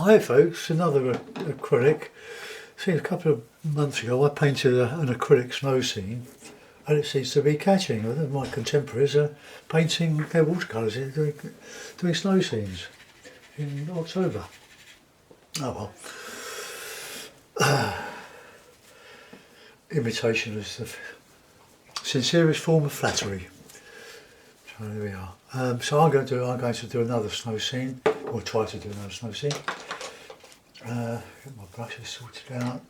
Hi folks, another acrylic. See, a couple of months ago I painted an acrylic snow scene and it seems to be catching. My contemporaries are painting their watercolours, doing snow scenes in October. Oh well. Imitation is the sincerest form of flattery. So there we are. So I'm going to do another snow scene, or try to do another snow scene. Get my brushes sorted out.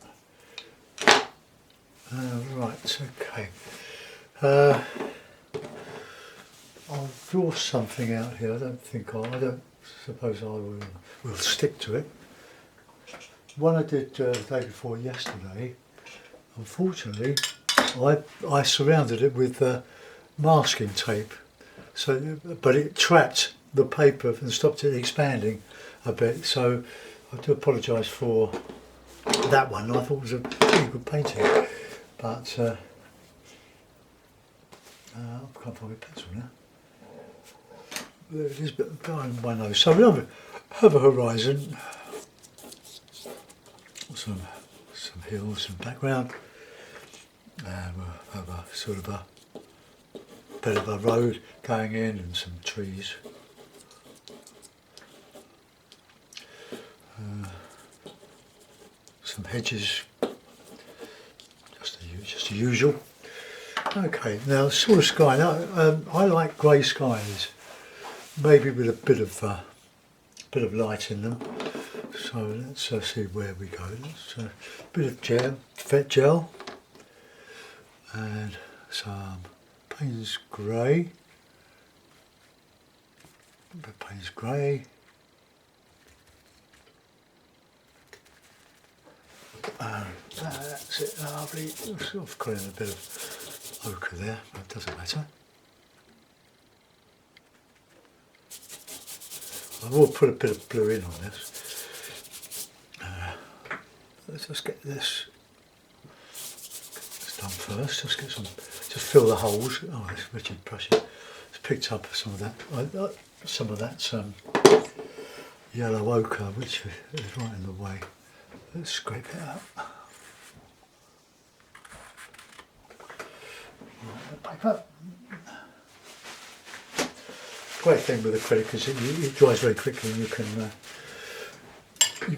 Right, okay. I'll draw something out here. I don't suppose I will stick to it. One I did the day before yesterday. Unfortunately, I surrounded it with masking tape. But it trapped the paper and stopped it expanding a bit. So I do apologise for that one. I thought it was a pretty good painting, but I can't find my pencil now. There it is, but behind my nose. So we have a horizon, some hills, some background, and we'll have a sort of a bit of a road going in and some trees. Some hedges, just the usual. Okay, now the sort of sky. Now I like grey skies, maybe with a bit of light in them. So let's see where we go. Let's bit of vet gel, and some Payne's grey. Payne's grey. That's it, lovely. Sort of got in a bit of ochre there, but it doesn't matter. I will put a bit of blue in on this. Let's just get this done first. Just fill the holes. Oh, this Richard brush it's picked up some of that yellow ochre, which is right in the way. Let's scrape it out. Paper. Great thing with acrylic is it dries very quickly, and you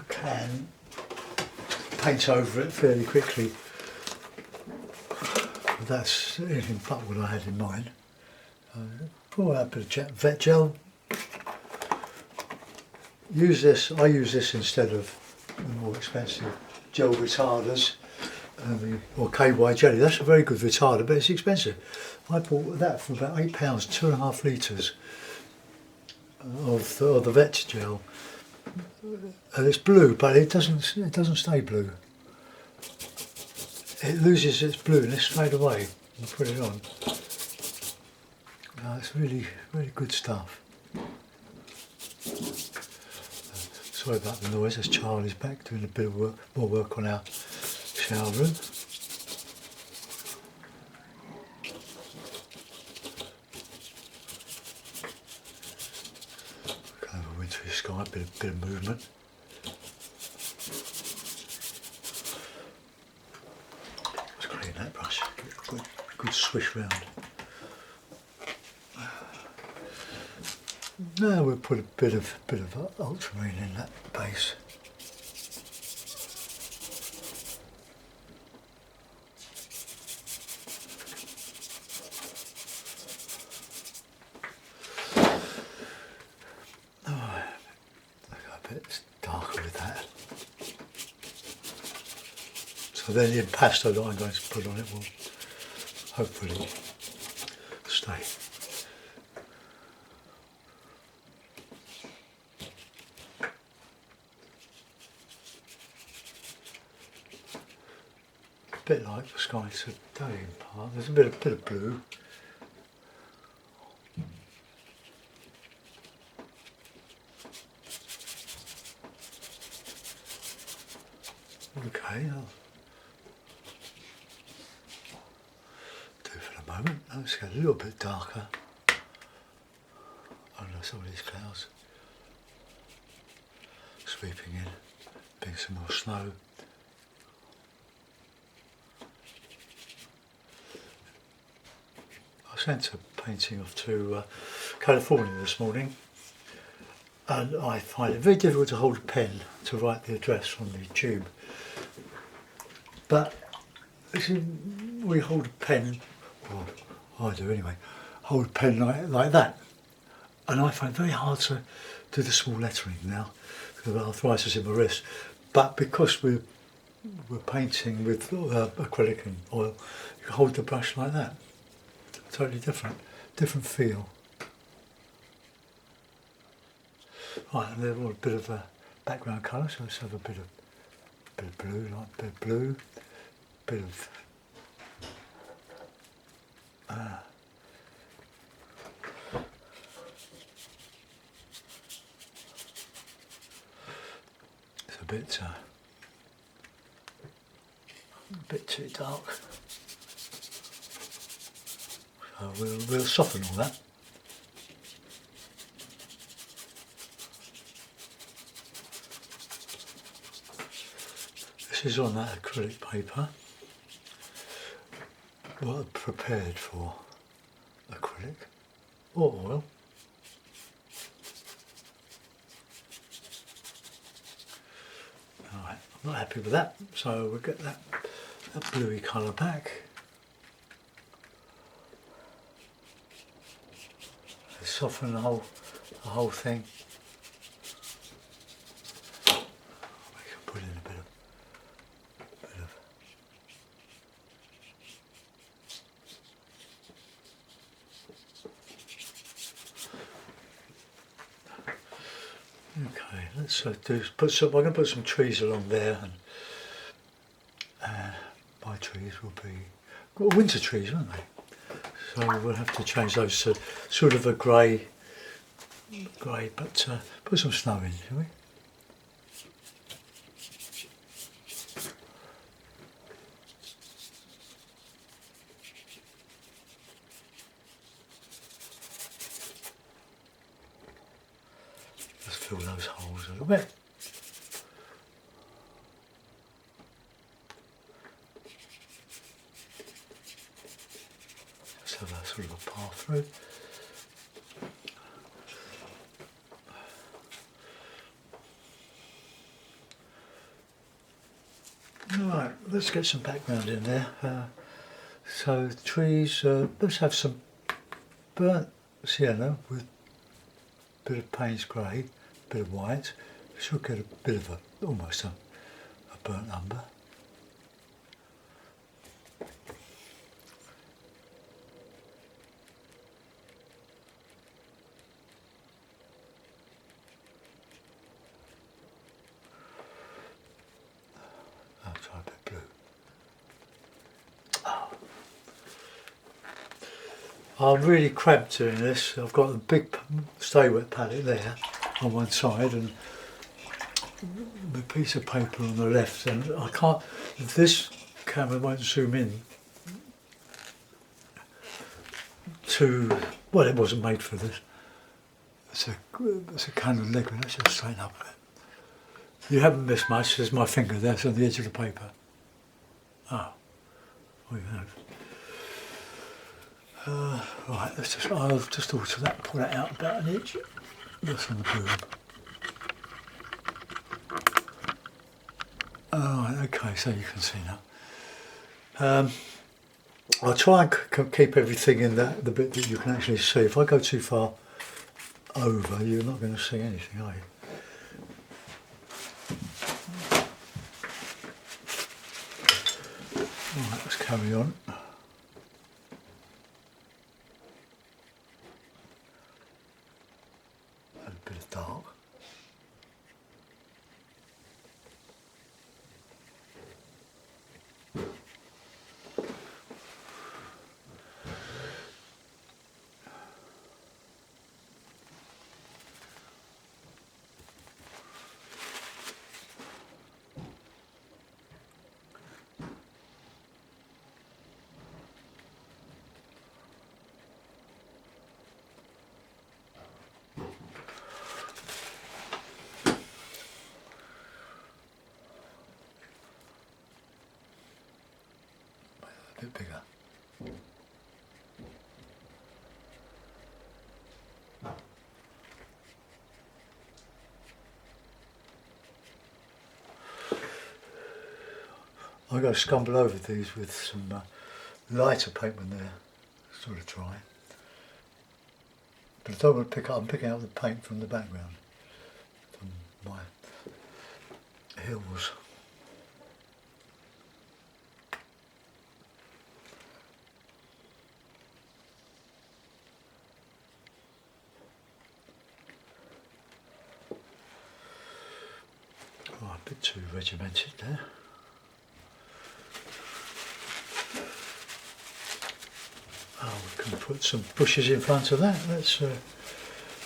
can paint over it fairly quickly. That's anything but what I had in mind. Pour out a bit of vet gel. I use this instead of the more expensive gel retarders, or KY jelly. That's a very good retarder, but it's expensive. I bought that for about £8, 2.5 litres of the vet gel, and it's blue, but it doesn't stay blue. It loses its blueness straight away. You put it on. It's really good stuff. Sorry about the noise, as Charlie's back doing a bit of more work on our shower room. Kind of a wintry sky, bit of movement. Let's clean that brush, get a good swish round. Now we'll put a bit of ultramarine in that base. Oh, a bit darker with that. So then the impasto that I'm going to put on it will hopefully stay. A bit like the sky today in part. There's a bit of blue. Okay, I'll do for the moment. Let's get a little bit darker under some of these clouds. sweeping in, being some more snow. I sent a painting off to California this morning, and I find it very difficult to hold a pen to write the address on the tube. But we hold a pen, or I do anyway, hold a pen like that. And I find it very hard to do the small lettering now because of arthritis in my wrist. But because we're painting with acrylic and oil, you hold the brush like that. Totally different feel. Right, and they've got a bit of a background colour, so let's have a bit of blue, like a bit of blue, bit of it's a bit too dark. So we'll soften all that. This is on that acrylic paper. What I've prepared for acrylic or oil. Alright, I'm not happy with that, so we'll get that bluey colour back. Soften the whole thing. We can put in a bit of okay, let's I'm going to put some trees along there, and my trees will be winter trees, won't they? So we'll have to change those to sort of a grey, but put some snow in, shall we? Let's fill those holes a little bit. Let's have a sort of a path through. Right, let's get some background in there. So the trees, let's have some burnt sienna with a bit of Payne's grey, a bit of white. Should get a bit of almost a burnt umber. I'll try a bit blue. I'm really cramped doing this. I've got a big stay wet palette there on one side and the piece of paper on the left, and I can't, this camera won't zoom in to, well, it wasn't made for this. It's a kind of liquid. Let's just straighten up a bit. You haven't missed much. There's my finger there, it's on the edge of the paper. Oh, we have. Right, I'll just alter that, pull that out about an inch. That's on the blue one. Alright, okay, so you can see now. I'll try and keep everything in the bit that you can actually see. If I go too far over, you're not going to see anything, are you? Alright, let's carry on. A bit of dark. bit bigger. I'm going to scumble over these with some lighter paint when they're sort of dry. But I don't want to pick up, I'm picking up the paint from the background, from my hills. Oh, a bit too regimented there. Oh, we can put some bushes in front of that. Let's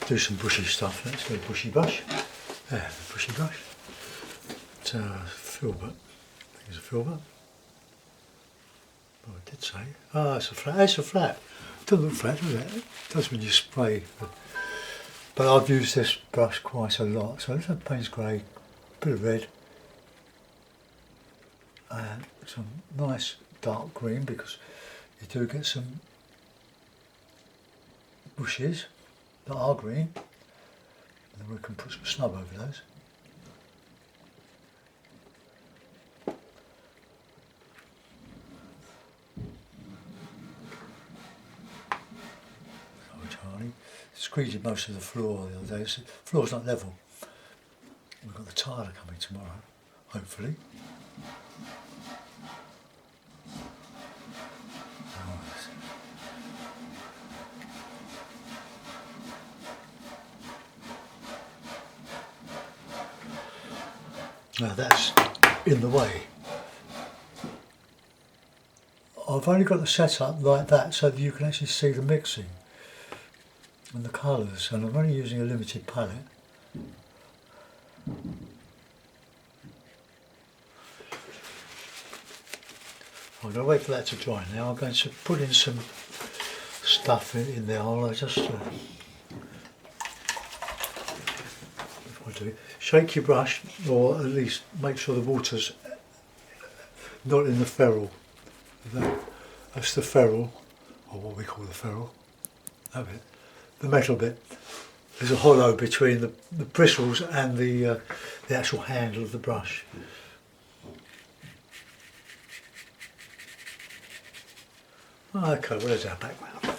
do some bushy stuff. Let's go bushy brush. There, the bushy brush. It's filbert. I think it's a filbert. Oh, I did say. Oh, it's a flat. It's a flat. It doesn't look flat, does it? It does when you spray. But I've used this brush quite a lot. So let's have Payne's grey, a bit of red, and some nice dark green, because you do get some bushes that are green, and then we can put some snub over those. Oh, Charlie, squeezed most of the floor the other day. The floor's not level. We've got the tiler coming tomorrow, hopefully. Now that's in the way. I've only got the setup like that so that you can actually see the mixing and the colours, and I'm only using a limited palette. I'm going to wait for that to dry now. I'm going to put in some stuff in there. I'll just shake your brush, or at least make sure the water's not in the ferrule. That's the ferrule, or what we call the ferrule. That bit, the metal bit. There's a hollow between the bristles and the actual handle of the brush. Okay, well, there's our background.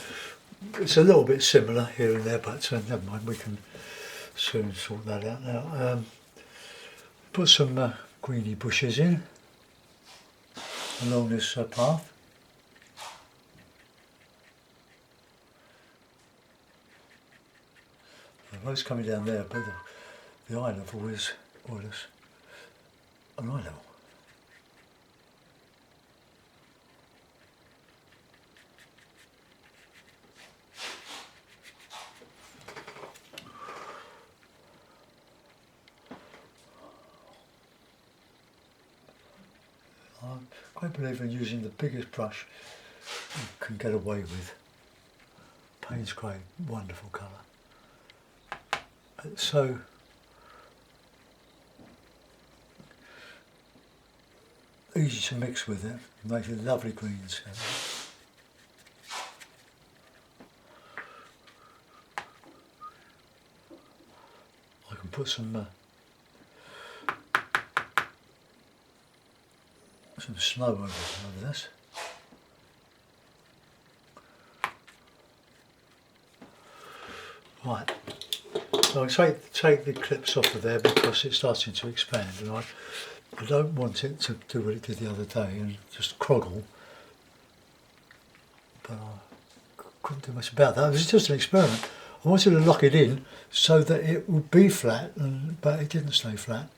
It's a little bit similar here and there, but never mind, we can soon sort that out now. Put some greeny bushes in along this path. The road's coming down there, but the eye level is more or less an eye level. I'm quite a believer in using the biggest brush you can get away with. Payne's grey, wonderful colour. It's so easy to mix with it, makes it lovely greens. I can put some snow over this. Right, so I take the clips off of there because it's starting to expand, and I don't want it to do what it did the other day and just croggle. But I couldn't do much about that. It was just an experiment. I wanted to lock it in so that it would be flat, but it didn't stay flat.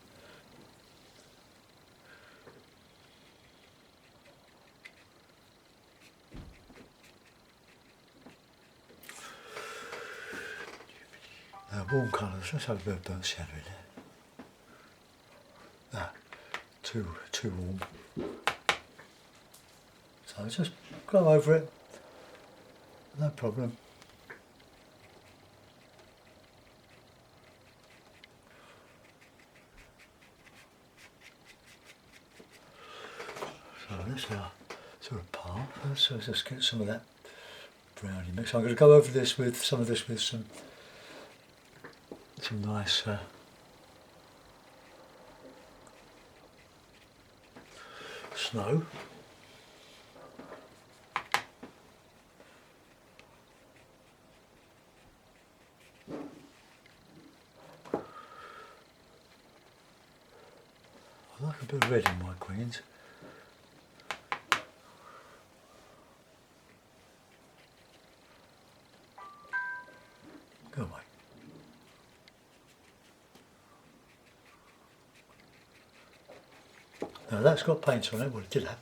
Now, warm colours, let's have a bit of burnt shadow in there. Ah, too warm. So just go over it, no problem. So sort of path. So let's just get some of that brownie mix. I'm going to go over this with some of this with some nice snow. I like a bit of red in my greens. Go away. Now that's got paint on it. Well, it did have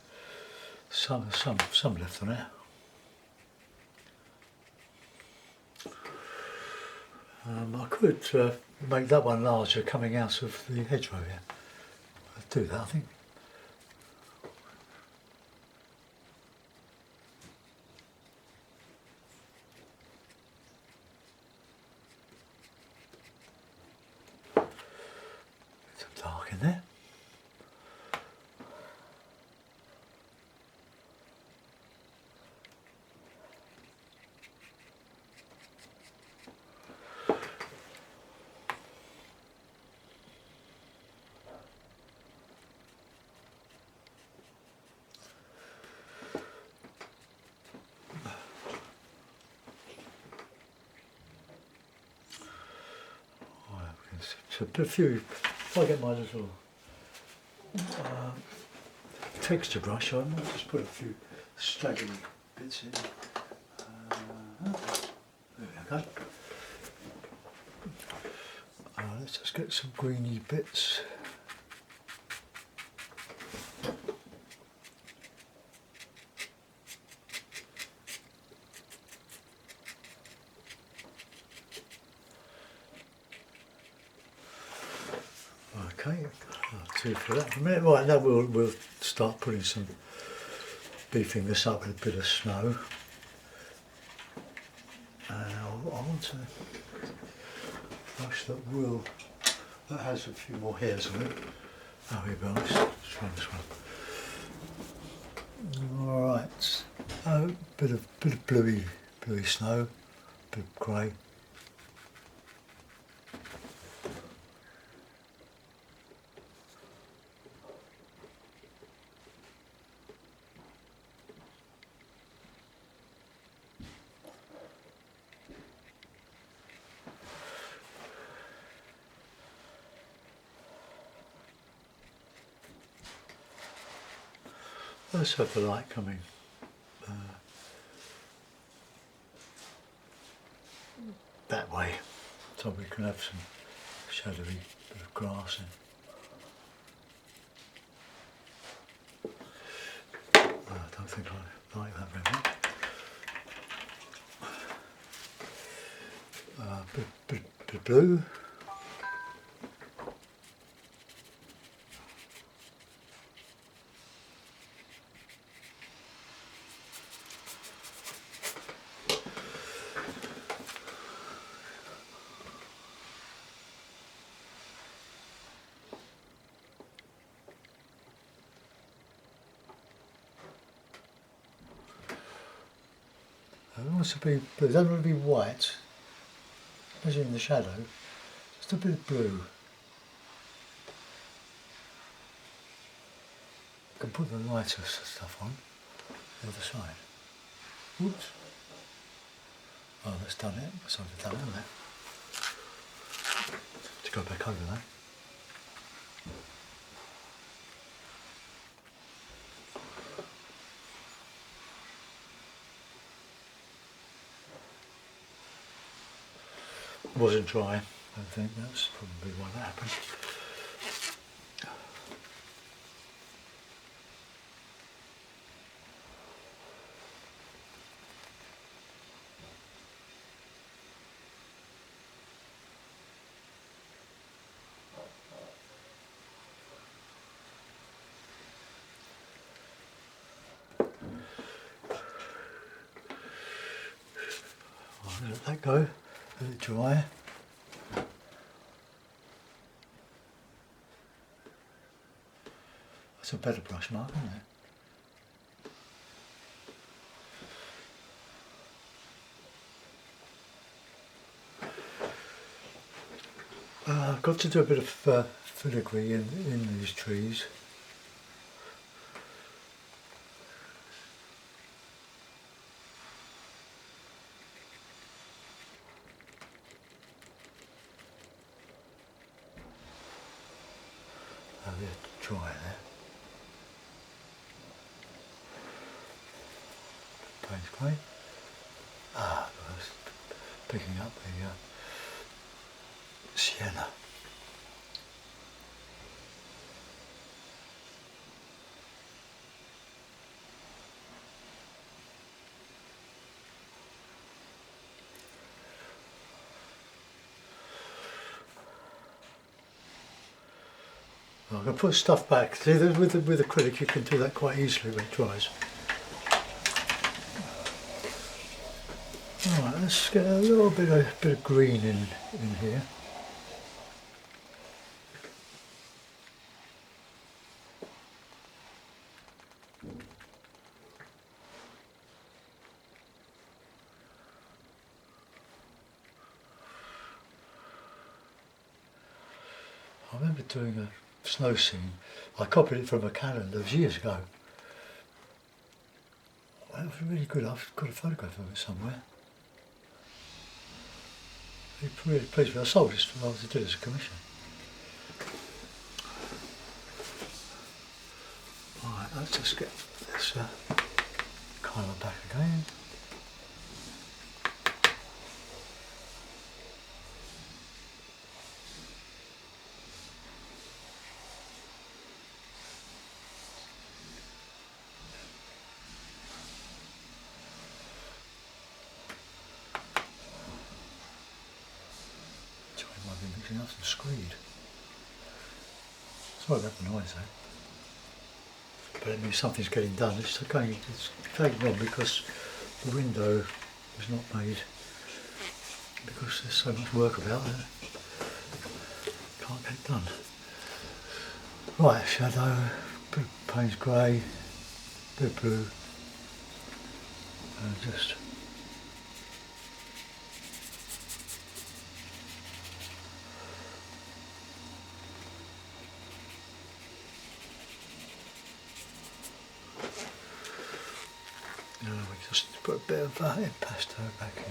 some left on it. I could make that one larger coming out of the hedgerow here. I'll do that, I think. Some dark in there. So a few, if I get my little texture brush, I might just put a few straggly bits in. There we go. Let's just get some greeny bits. Okay, I'll do for that for a minute. Right, now we'll start putting some, beefing this up with a bit of snow. And I want a brush that has a few more hairs on it. Oh, here we go, let's try this one. Alright, a bit of bluey snow, a bit of grey. Let's have the light coming that way, so we can have some shadowy bit of grass in. I don't think I like that very much. Bit of blue. It wants to be blue, it doesn't want to be white, especially in the shadow, just a bit of blue. I can put the lighter stuff on the other side. Oops. Oh, that's done it, that's overdone it, hasn't it? To go back over that. It wasn't dry, I think that's probably why that happened. I'll let that go, let it dry. That's a better brush mark, isn't it? got to do a bit of filigree in these trees. Oh, they're dry there. Paint's great. Ah, I was picking up the sienna. I'm going to put stuff back. See, with acrylic you can do that quite easily when it dries. Alright, let's get a little bit of green in here. I remember doing a snow scene. I copied it from a calendar years ago. It was really good. I've got a photograph of it somewhere. Really pleased with it. I sold this for to do as a commission. Alright, let's just get this colour back again. Might be mixing up some screed. Sorry about the noise though. But it means something's getting done. It's taking on because the window was not made because there's so much work about it. Can't get it done. Right, shadow, bit of Payne's grey, bit of blue, and just we just put a bit of impasto back in.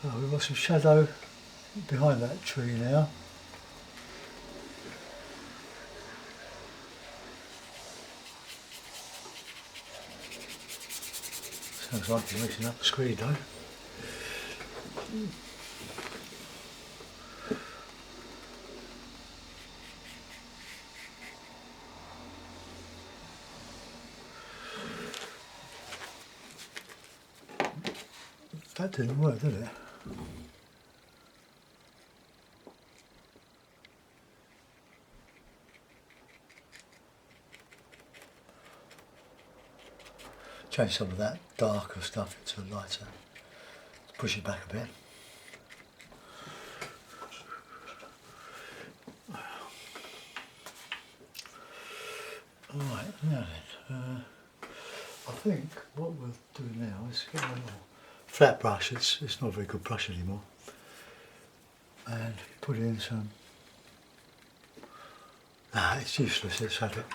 Oh, we've got some shadow behind that tree now. Sounds like you're mixing up the screen though. That didn't work, did it? Change some of that darker stuff into lighter. Push it back a bit. Alright, now then. I think what we'll do now is get a little flat brush. It's not a very good brush anymore. And put in some. It's useless, let's have it.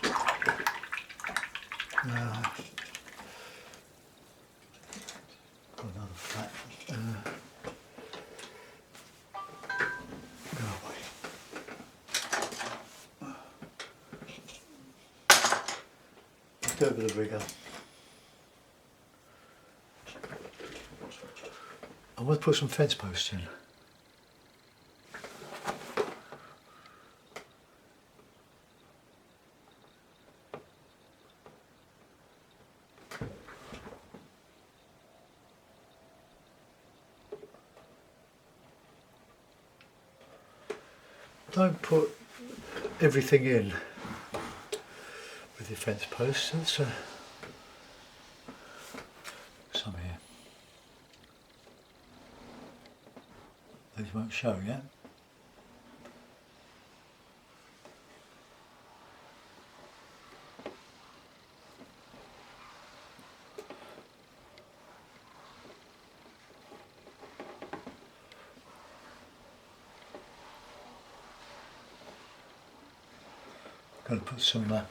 Got another flat. Go away. Do a bit of rigour. I want to put some fence posts in. Don't put everything in with the fence posts. That's some here. These won't show yet. Going to put some light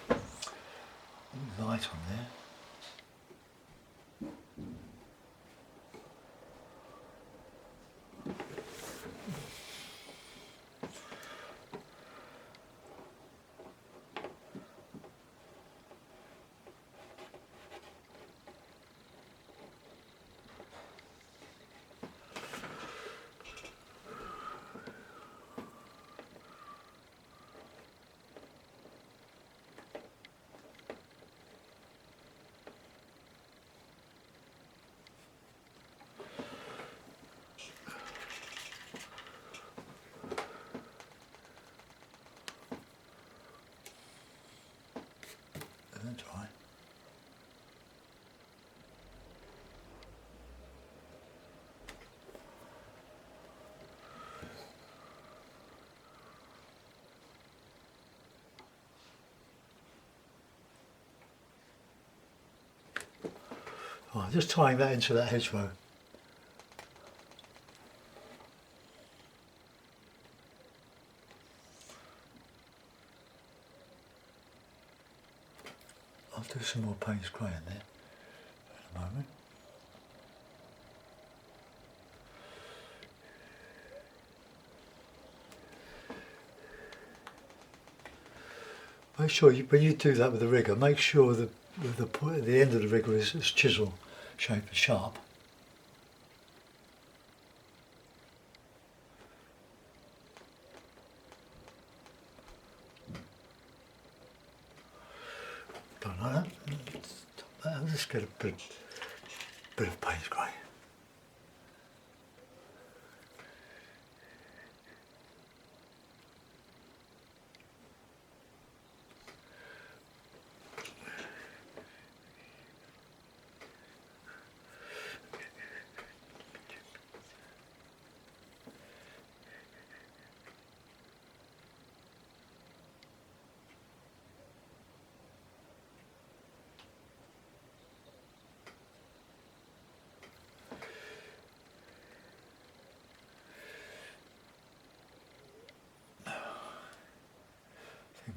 on there. That's right. Oh, just tying that into that hedgerow. I'll do some more Payne's grey in there in a moment. Make sure when you do that with the rigger, make sure that the end of the rigger is chisel shaped and sharp. Don't like that. I'll just get a bit of Payne's grey.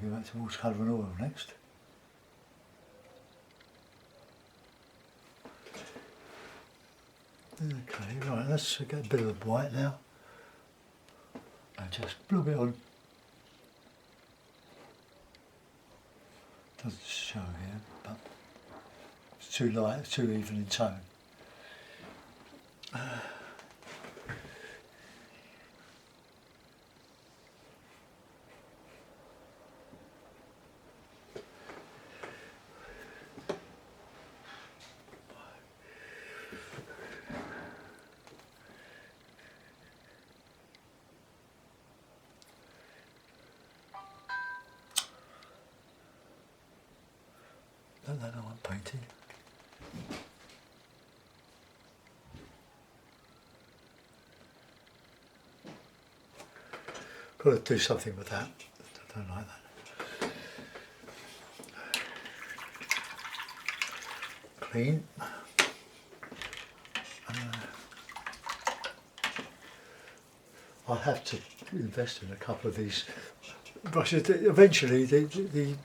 Go back to watercolour and oil next. Okay, right, let's get a bit of the white now. And just a little bit on. Doesn't show here, but it's too light, it's too even in tone. Don't know I'm painting. Got to do something with that. I don't like that. Clean. I'll have to invest in a couple of these brushes. Eventually, the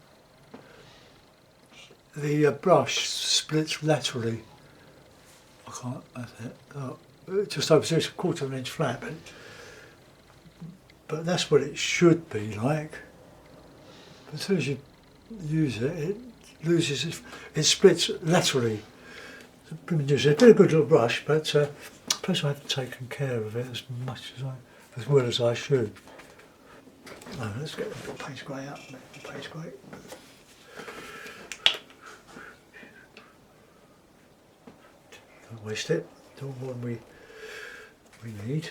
brush splits laterally. I can't. That's it. Just over, so it's a quarter of an inch flat, but that's what it should be like. But as soon as you use it, it loses. It splits laterally. It's a good little brush, but plus I haven't taken care of it as well as I should. Oh, let's get the Payne's grey up. Payne's grey. Don't waste it. Don't more than we need.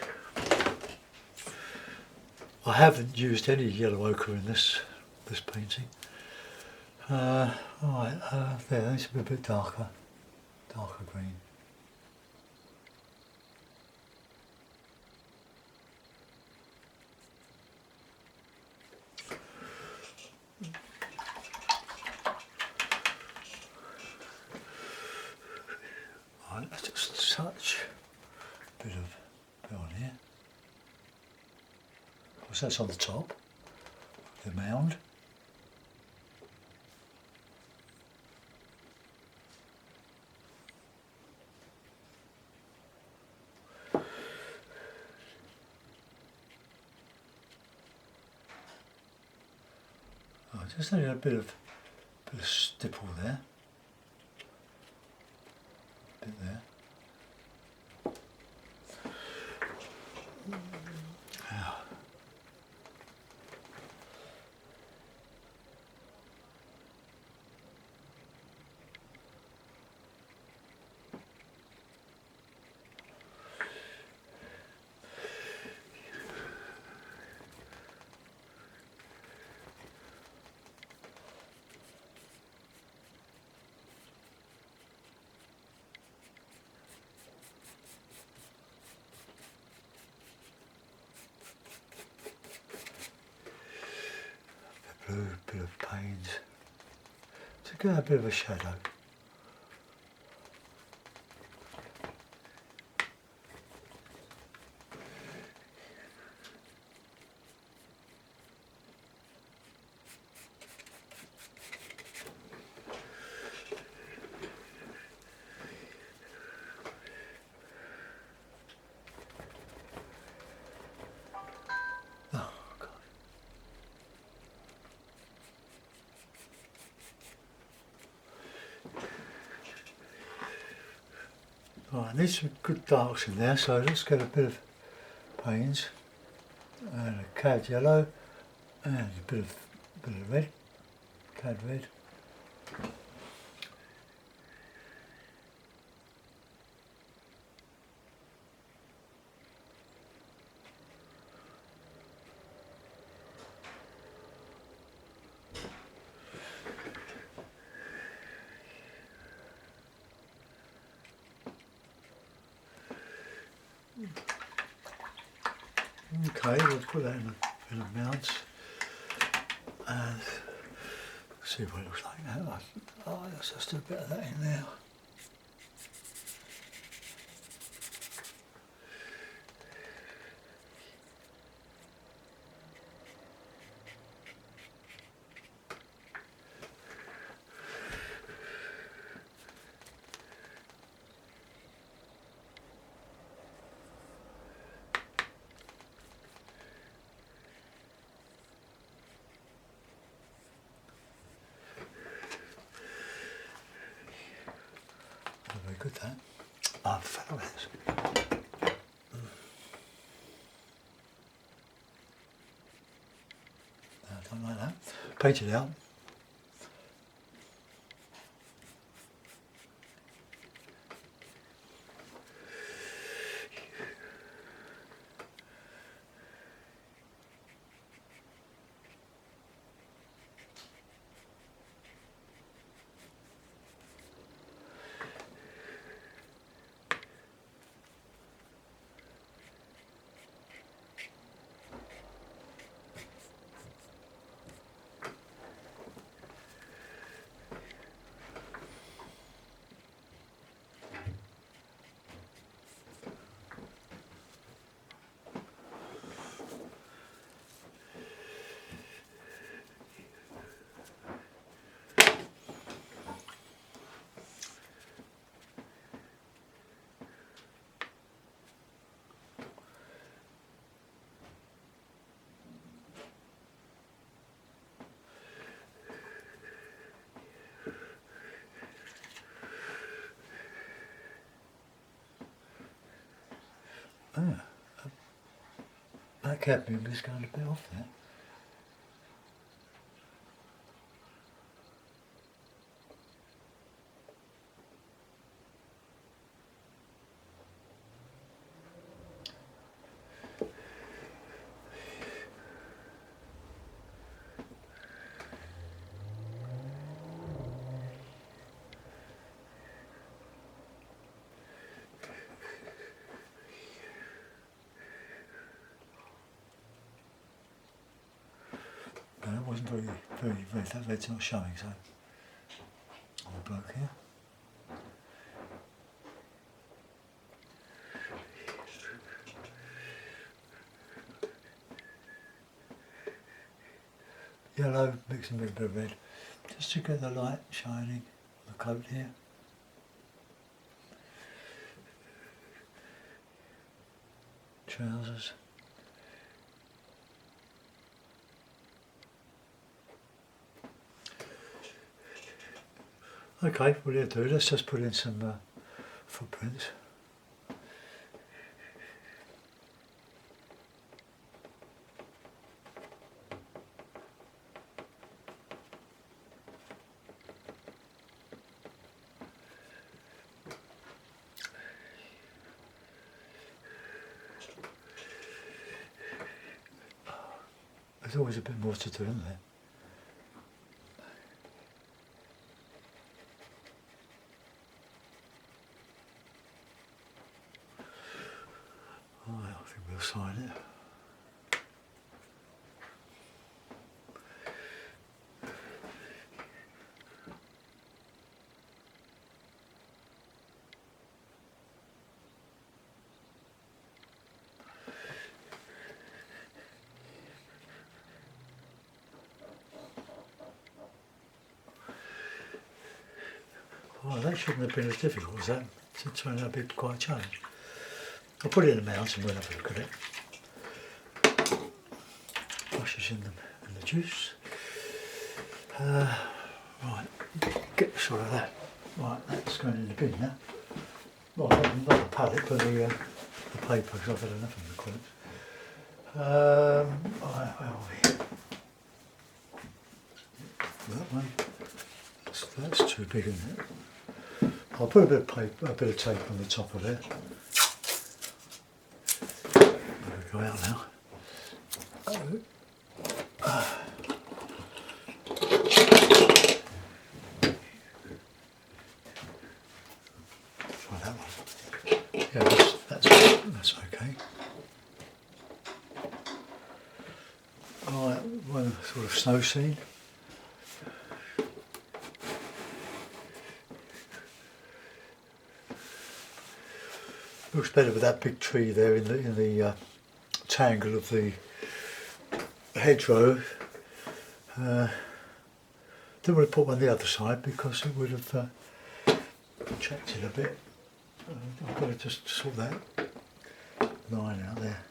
I haven't used any yellow ochre in this this painting. Alright, there, it's a bit darker green. Right, let's just touch a bit on here. So that's on the top, the mound. Just a bit of stipple there, bit there. Blue, bit of paint to get a bit of a shadow. Right, I need some good darks in there, so let's get a bit of paint and a cad yellow and a bit of red, cad red. Okay, we'll put that in a mount and see what it looks like now. Oh, let's just do a bit of that in there. Very good that. I'm fed up with this. No, I don't like that. Paint it out. Ah, that cadmium is going a bit off there. very, very red. That red's not showing, so on the bloke here. Yellow mixing with a bit of red, just to get the light shining on the coat here. Trousers. Okay, what do you do? Let's just put in some footprints. There's always a bit more to do, isn't there? I think we'll sign it. Oh, that shouldn't have been as difficult as that. It turned out to be quite a challenge. I'll put it in the mount and we'll have a look at it. Brushes in the juice. Right, get the sort of that. Right, that's going in the bin now. Well, not the palette, but the paper, because I've had enough of the quotes. Right, where are we? That one. That's too big, isn't it? I'll put a bit of paper, a bit of tape on the top of it. Go out now. Try that one. Yeah, that's okay. Alright, one sort of snow scene. Looks better with that big tree there in the tangle of the hedgerow. Didn't want to put one on the other side because it would have checked it a bit. I've got to just sort that line out there.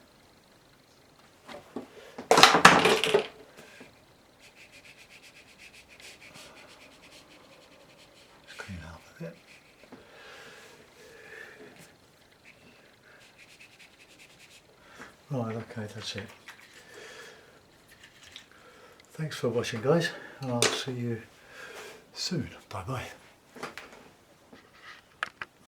Just clean up a bit. Right, okay, that's it. Thanks for watching, guys, and I'll see you soon. Bye bye.